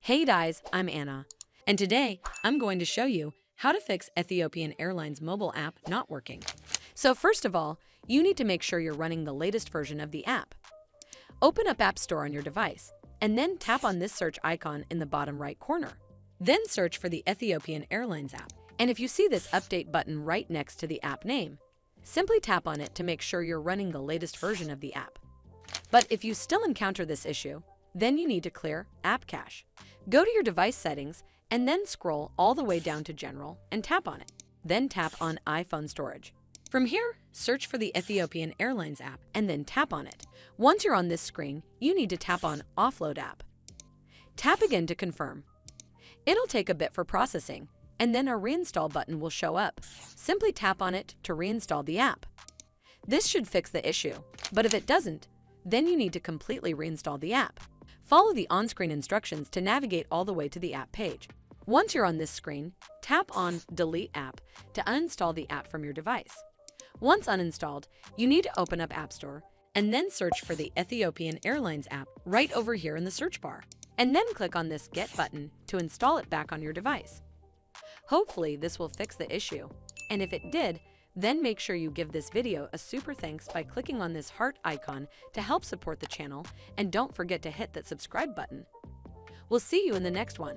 Hey guys, I'm Anna, and today I'm going to show you how to fix Ethiopian Airlines mobile app not working. So first of all, you need to make sure you're running the latest version of the app. Open up App Store on your device, and then tap on this search icon in the bottom right corner. Then search for the Ethiopian Airlines app, and if you see this update button right next to the app name, simply tap on it to make sure you're running the latest version of the app. But if you still encounter this issue, then you need to clear App Cache. Go to your device settings and then scroll all the way down to General and tap on it. Then tap on iPhone Storage. From here, search for the Ethiopian Airlines app and then tap on it. Once you're on this screen, you need to tap on Offload App. Tap again to confirm. It'll take a bit for processing, and then a Reinstall button will show up. Simply tap on it to reinstall the app. This should fix the issue, but if it doesn't, then you need to completely reinstall the app. Follow the on-screen instructions to navigate all the way to the app page. Once you're on this screen, tap on Delete App to uninstall the app from your device. Once uninstalled, you need to open up App Store and then search for the Ethiopian Airlines app right over here in the search bar, and then click on this Get button to install it back on your device. Hopefully this will fix the issue, and if it did, then make sure you give this video a super thanks by clicking on this heart icon to help support the channel, and don't forget to hit that subscribe button. We'll see you in the next one.